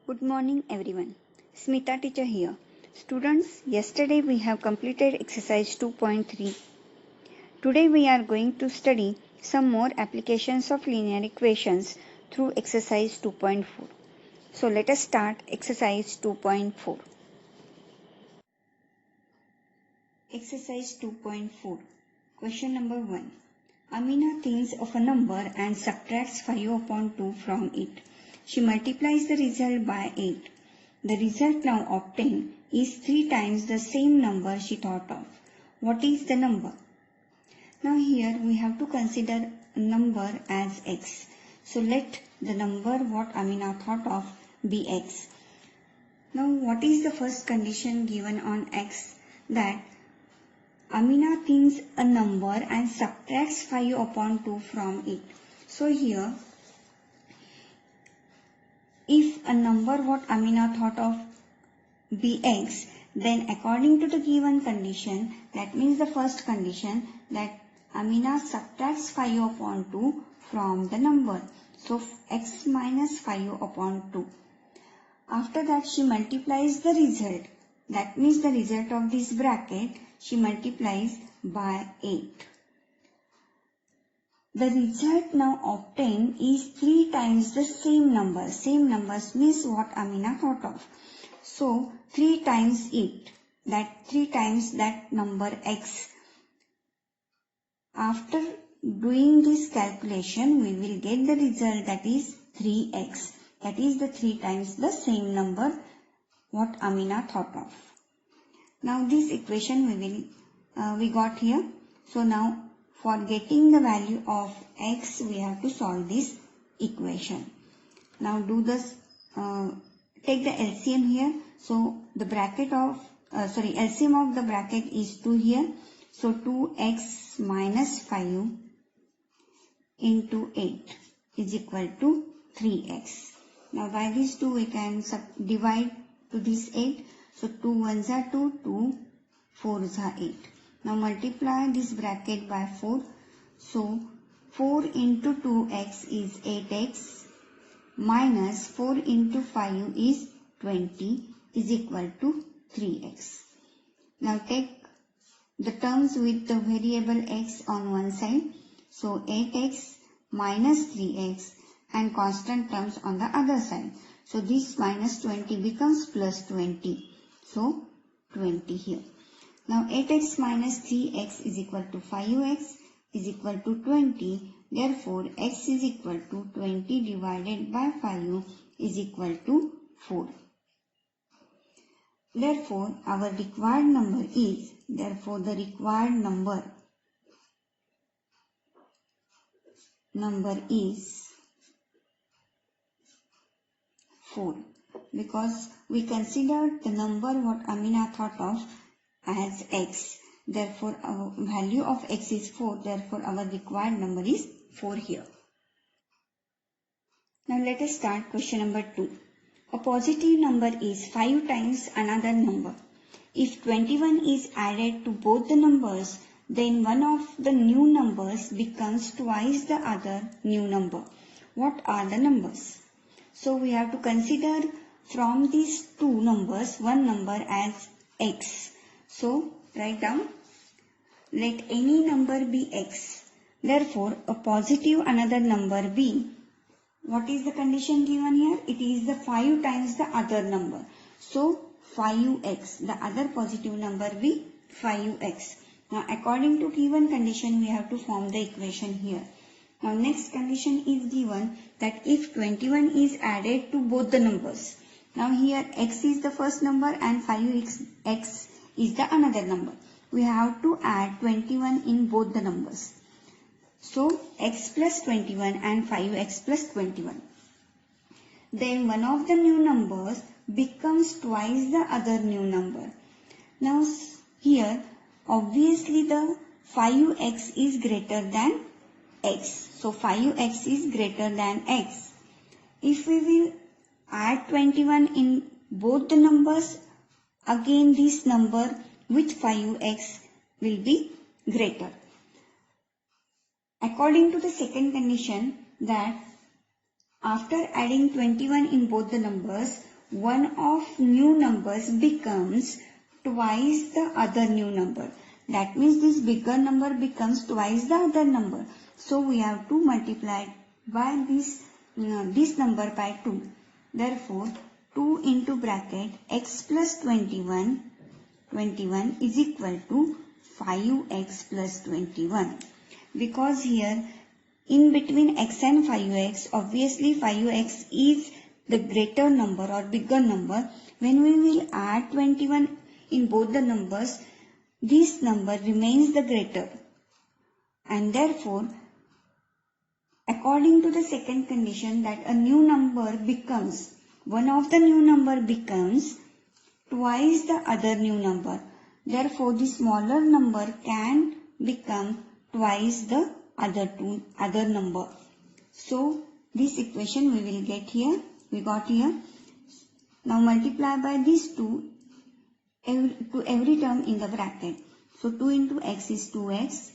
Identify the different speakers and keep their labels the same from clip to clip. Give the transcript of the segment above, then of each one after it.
Speaker 1: Good morning everyone. Smita teacher here. Students, yesterday we have completed exercise 2.3. Today we are going to study some more applications of linear equations through exercise 2.4. So let us start exercise 2.4. Exercise 2.4. Question number 1. Amina thinks of a number and subtracts 5 upon 2 from it. She multiplies the result by 8. The result now obtained is 3 times the same number she thought of. What is the number? Now here we have to consider a number as x. So let the number what Amina thought of be x. Now what is the first condition given on x? That Amina thinks a number and subtracts 5 upon 2 from it. So here, if a number what Amina thought of be x, then according to the given condition, that means the first condition, that Amina subtracts 5 upon 2 from the number. So x minus 5 upon 2. After that she multiplies the result. That means the result of this bracket she multiplies by 8. The result now obtained is 3 times the same number. Same numbers means what Amina thought of. So 3 times it, that 3 times that number x. After doing this calculation, we will get the result, that is 3x. That is the 3 times the same number what Amina thought of. Now this equation we got here. So now for getting the value of x, we have to solve this equation. Now do this, take the LCM here. So the bracket of, LCM of the bracket is 2 here. So 2x minus 5 into 8 is equal to 3x. Now by these 2 we can divide to this 8. So 2 ones are 2, 2 4s are 8. Now multiply this bracket by 4. So 4 into 2x is 8x minus 4 into 5 is 20 is equal to 3x. Now take the terms with the variable x on one side. So 8x minus 3x and constant terms on the other side. So this minus 20 becomes plus 20. So 20 here. Now 8x minus 3x is equal to 5x is equal to 20. Therefore x is equal to 20 divided by 5 is equal to 4. Therefore our required number is, the required number is 4. Because we considered the number what Amina thought of as x. Therefore our value of x is 4. Therefore our required number is 4 here. Now let us start question number 2. A positive number is 5 times another number. If 21 is added to both the numbers, then one of the new numbers becomes twice the other new number. What are the numbers? So we have to consider from these two numbers one number as x. So write down, let any number be x. Therefore a positive another number be. What is the condition given here? It is the 5 times the other number. So 5x, the other positive number be 5x. Now according to given condition we have to form the equation here. Now next condition is given, that if 21 is added to both the numbers. Now here x is the first number and 5x is the another number. We have to add 21 in both the numbers. So x plus 21 and 5x plus 21. Then one of the new numbers becomes twice the other new number. Now here obviously the 5x is greater than x. So 5x is greater than x. If we will add 21 in both the numbers, again this number with 5x will be greater. According to the second condition, that after adding 21 in both the numbers, one of new numbers becomes twice the other new number. That means this bigger number becomes twice the other number. So we have to multiply by this number by 2. Therefore, 2 into bracket x plus 21 is equal to 5x plus 21. Because here in between x and 5x, obviously 5x is the greater number or bigger number. When we will add 21 in both the numbers, this number remains the greater. And therefore, according to the second condition, that a new number becomes, one of the new number becomes twice the other new number. Therefore, the smaller number can become twice the other number. So, this equation we will get here. We got here. Now multiply by these two to every term in the bracket. So 2 into x is 2x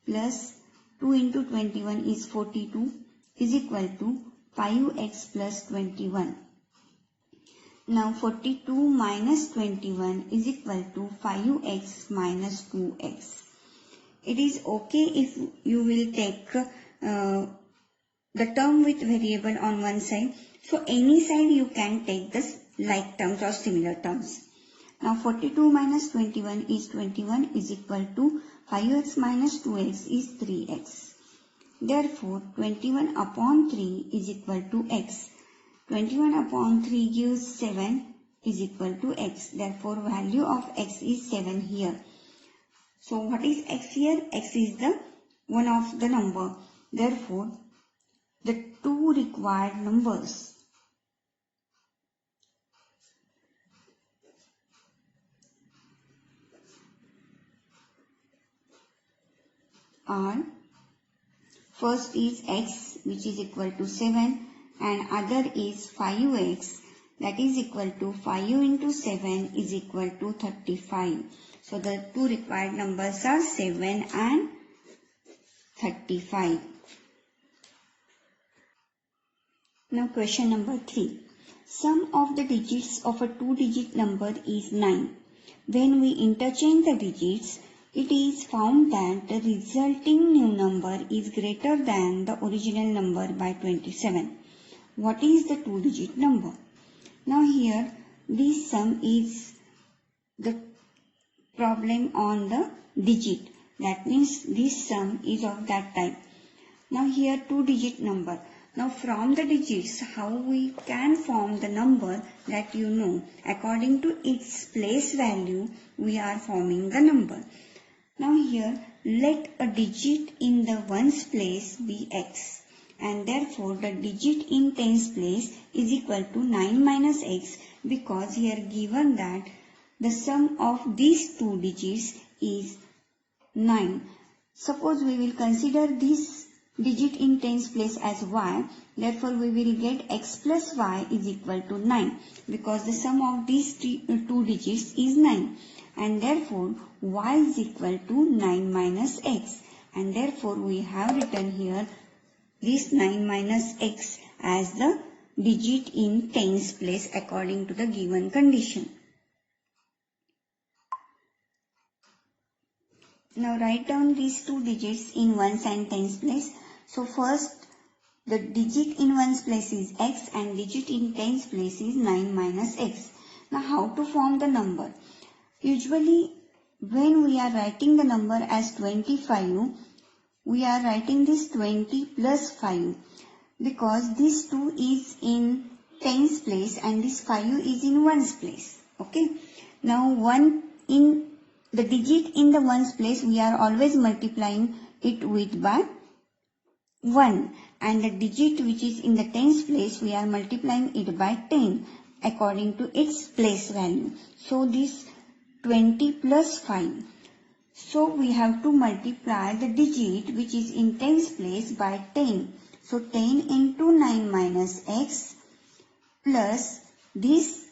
Speaker 1: plus 2 into 21 is 42 is equal to 5x plus 21. Now 42 minus 21 is equal to 5x minus 2x. It is okay if you will take the term with variable on one side. So any side you can take this like terms or similar terms. Now 42 minus 21 is equal to 5x minus 2x is 3x. Therefore 21 upon 3 is equal to x. 21 upon 3 gives 7 is equal to x. Therefore value of x is 7 here. So what is x here? X is the one of the number. Therefore the two required numbers are, first is x which is equal to 7 and other is 5x, that is equal to 5 into 7 is equal to 35. So the two required numbers are 7 and 35. Now question number 3. Sum of the digits of a two-digit number is 9. When we interchange the digits, it is found that the resulting new number is greater than the original number by 27. What is the two-digit number? Now here this sum is the problem on the digit. That means this sum is of that type. Now here two-digit number. Now from the digits, how we can form the number, that you know. According to its place value, we are forming the number. Now here, let a digit in the ones place be x, and therefore the digit in tens place is equal to 9 minus x, because here given that the sum of these two digits is 9. Suppose we will consider this digit in tens place as y, therefore we will get x plus y is equal to 9, because the sum of these two digits is 9. And therefore y is equal to 9 minus x, and therefore we have written here this 9 minus x as the digit in tens place according to the given condition. Now write down these two digits in ones and tens place. So first the digit in ones place is x and digit in tens place is 9 minus x. Now how to form the number? Usually when we are writing the number as 25, we are writing this 20 plus 5, because this 2 is in tens place and this 5 is in ones place. Okay. Now the digit in the ones place, we are always multiplying it with by 1, and the digit which is in the tens place, we are multiplying it by 10 according to its place value. So this 20 plus 5. So we have to multiply the digit which is in tens place by 10. So 10 into 9 minus x plus this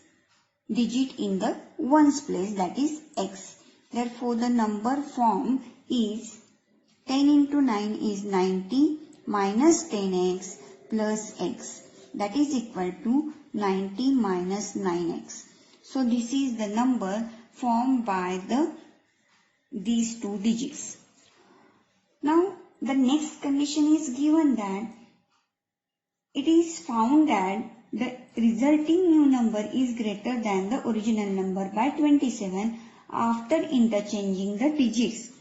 Speaker 1: digit in the ones place, that is x. Therefore the number formed is 10 into 9 is 90 minus 10x plus x. that is equal to 90 minus 9x. So this is the number formed by these two digits. Now the next condition is given that it is found that the resulting new number is greater than the original number by 27 after interchanging the digits.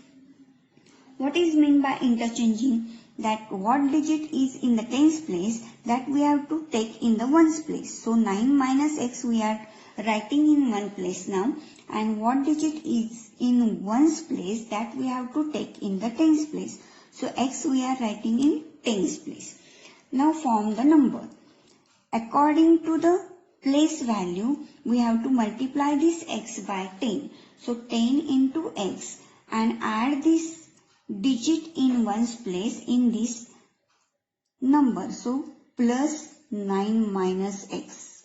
Speaker 1: What is meant by interchanging? That what digit is in the tens place, that we have to take in the ones place. So 9 minus x we are writing in one place now, and what digit is in ones place, that we have to take in the tens place. So x we are writing in tens place. Now form the number. According to the place value, we have to multiply this x by 10. So 10 into x and add this digit in ones place in this number. So plus 9 minus x,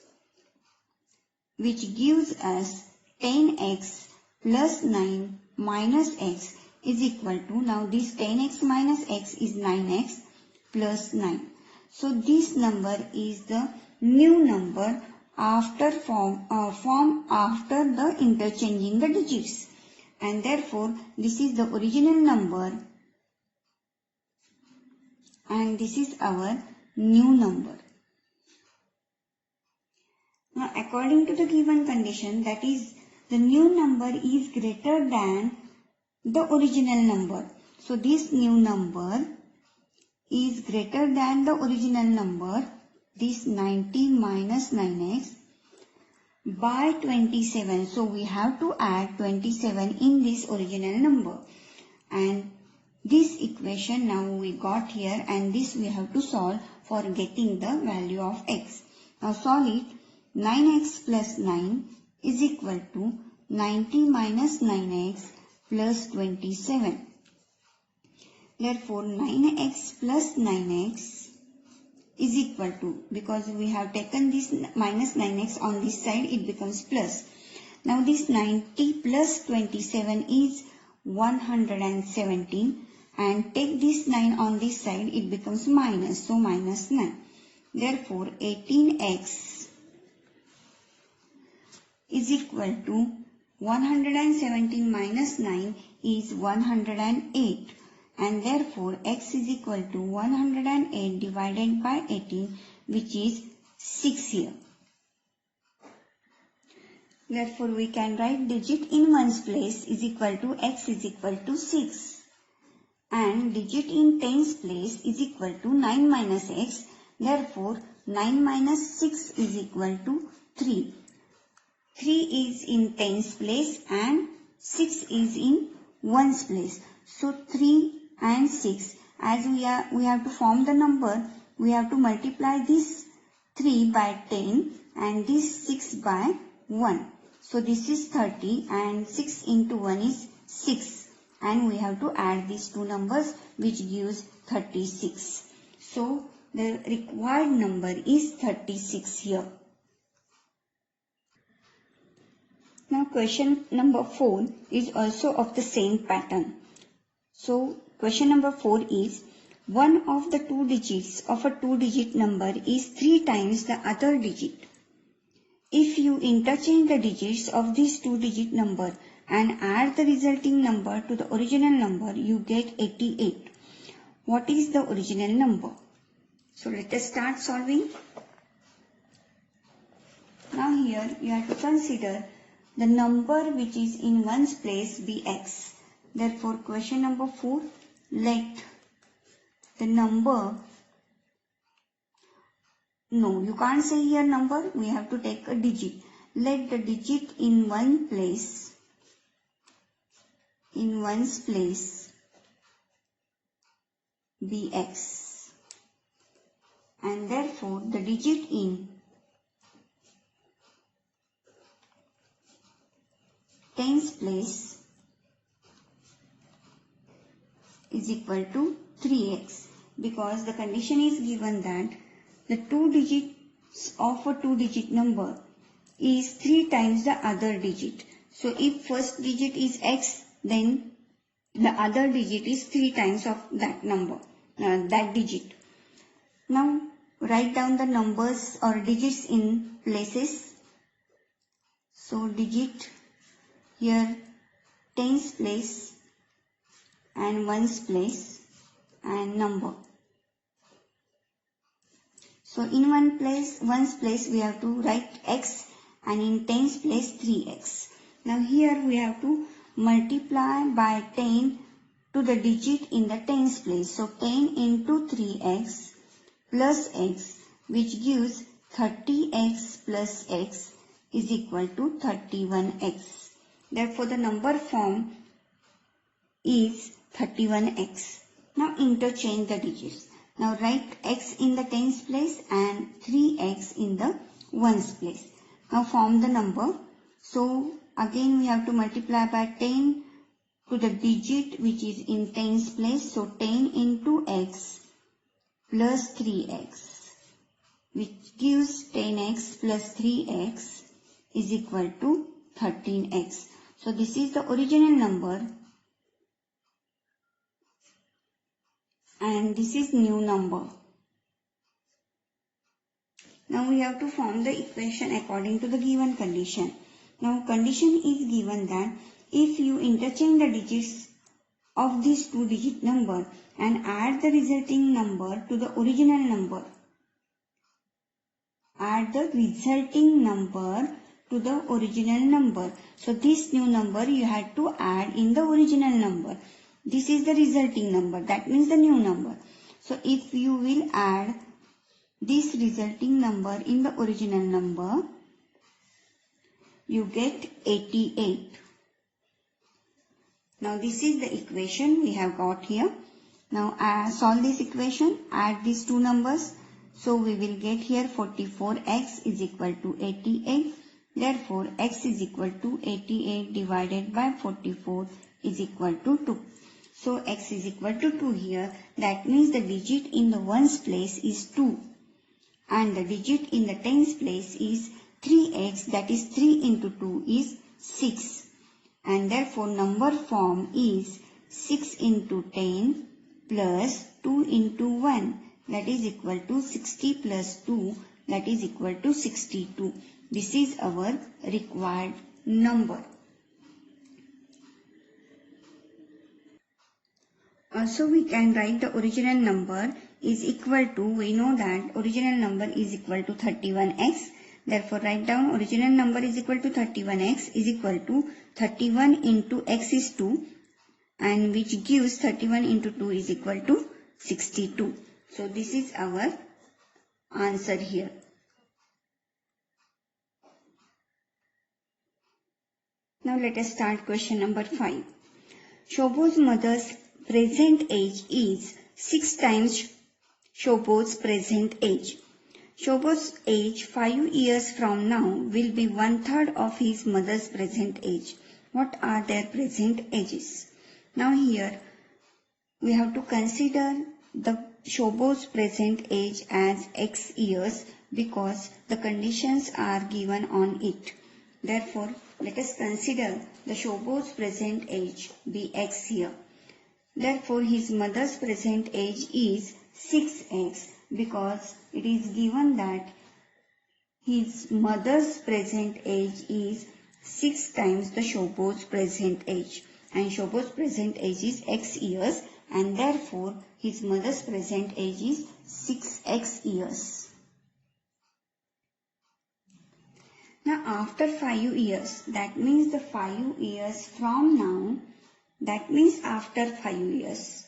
Speaker 1: which gives us 10x plus 9 minus x is equal to, now this 10x minus x is 9x plus 9. So this number is the new number after form after the interchanging the digits, and therefore this is the original number and this is our new number. Now according to the given condition, that is the new number is greater than the original number. So this new number is greater than the original number, this 90 minus 9x, by 27. So we have to add 27 in this original number, and this equation now we got here, and this we have to solve for getting the value of x. Now solve it. 9x plus 9 is equal to 90 minus 9x plus 27. Therefore 9x plus 9x is equal to, because we have taken this minus 9x on this side, it becomes plus. Now this 90 plus 27 is 117, and take this 9 on this side, it becomes minus, so minus 9. Therefore 18x is equal to 117 minus 9 is 108, and therefore x is equal to 108 divided by 18, which is 6 here. Therefore we can write digit in ones place is equal to x is equal to 6, and digit in tens place is equal to 9 minus x. Therefore 9 minus 6 is equal to 3. 3 is in tens place and 6 is in ones place. So 3 and 6, as we have to form the number, we have to multiply this 3 by 10 and this 6 by 1. So this is 30, and 6 into 1 is 6, and we have to add these two numbers, which gives 36. So the required number is 36 here. Now question number 4 is also of the same pattern. So question number 4 is, one of the two digits of a two-digit number is 3 times the other digit. If you interchange the digits of this two-digit number and add the resulting number to the original number, you get 88. What is the original number? So let us start solving. Now here you have to consider the number which is in ones place be x. Therefore question number 4, let the number, no, you can't say here number, we have to take a digit. Let the digit in one place, in ones place be x, and therefore the digit in tens place is equal to 3x, because the condition is given that the two digits of a two-digit number is 3 times the other digit. So if first digit is x, then the other digit is 3 times of that number, that digit. Now write down the numbers or digits in places. So digit here tens place and ones place and number. So in ones place we have to write x, and in tens place 3x. Now here we have to multiply by 10 to the digit in the tens place. So 10 into 3x plus x, which gives 30x plus x is equal to 31x. Therefore the number form is 31x. Now interchange the digits. Now write x in the tens place and 3x in the ones place. Now form the number. So again we have to multiply by 10 to the digit which is in tens place. So 10 into x plus 3x, which gives 10x plus 3x is equal to 13x. So this is the original number and this is new number. Now we have to form the equation according to the given condition. Now condition is given that if you interchange the digits of this two-digit number and add the resulting number to the original number, add the resulting number to the original number. So this new number you had to add in the original number. This is the resulting number, that means the new number. So if you will add this resulting number in the original number, you get 88. Now this is the equation we have got here. Now solve this equation, add these two numbers. So we will get here 44x is equal to 88. Therefore x is equal to 88 divided by 44 is equal to 2. So x is equal to 2 here. That means the digit in the ones place is 2 and the digit in the tens place is 3x, that is 3 into 2 is 6, and therefore number form is 6 into 10 plus 2 into 1, that is equal to 60 plus 2, that is equal to 62. This is our required number. Also we can write the original number is equal to, we know that original number is equal to 31x. Therefore write down original number is equal to 31x is equal to 31 into x is 2, and which gives 31 into 2 is equal to 62. So this is our answer here. Now let us start question number 5. Shoboz's mother's present age is 6 times Shoboz's present age. Shoboz's age 5 years from now will be 1/3 of his mother's present age. What are their present ages? Now here we have to consider the Shoboz's present age as x years because the conditions are given on it. Therefore, let us consider the Shoboz's present age be x here. Therefore, his mother's present age is 6x because it is given that his mother's present age is 6 times the Shoboz's present age, and Shoboz's present age is x years, and therefore his mother's present age is 6x years. Now after 5 years, that means the 5 years from now, that means after 5 years,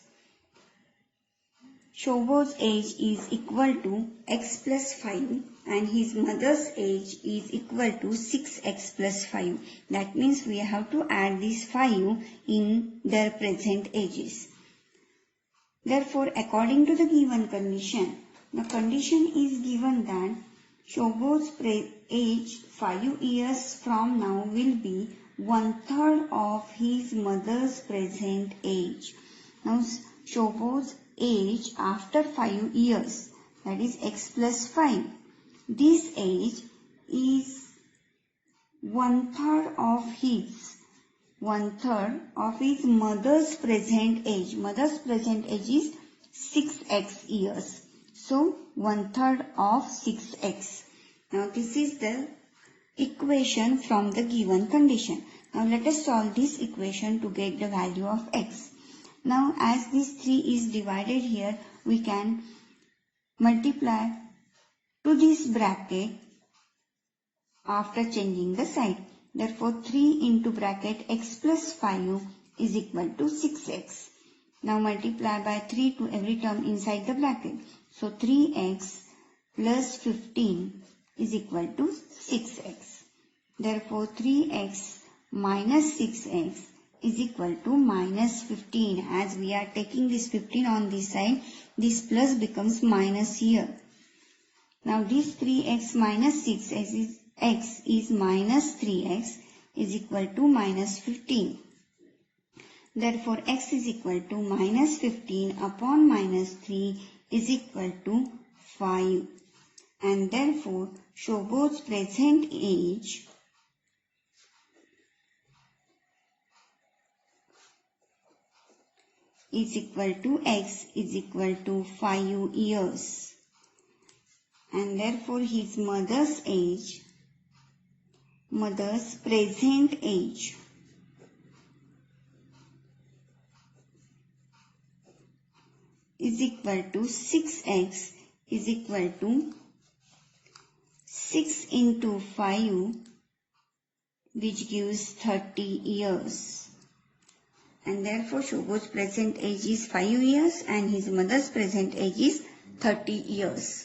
Speaker 1: Shoboz's age is equal to x plus 5 and his mother's age is equal to 6x plus 5. That means we have to add these 5 in their present ages. Therefore, according to the given condition, the condition is given that Shoboz's age 5 years from now will be 1/3 of his mother's present age. Now Shoboz's age after 5 years, that is x plus 5. This age is 1/3 of his mother's present age. Mother's present age is 6x years. So 1/3 of 6x. Now this is the equation from the given condition. Now let us solve this equation to get the value of x. Now as this 3 is divided here, we can multiply to this bracket after changing the sign. Therefore 3 into bracket x plus 5 is equal to 6x. Now multiply by 3 to every term inside the bracket. So 3x plus 15 is equal to 6x. Therefore 3x minus 6x is equal to minus 15. As we are taking this 15 on this side, this plus becomes minus here. Now this 3x minus 6x is minus 3x is equal to minus 15. Therefore x is equal to minus 15 upon minus 3 is equal to 5. And therefore Shobot's present age is equal to x is equal to 5 years. And therefore his mother's present age is equal to 6x is equal to 6 into 5, which gives 30 years. And therefore Shobot's present age is 5 years and his mother's present age is 30 years.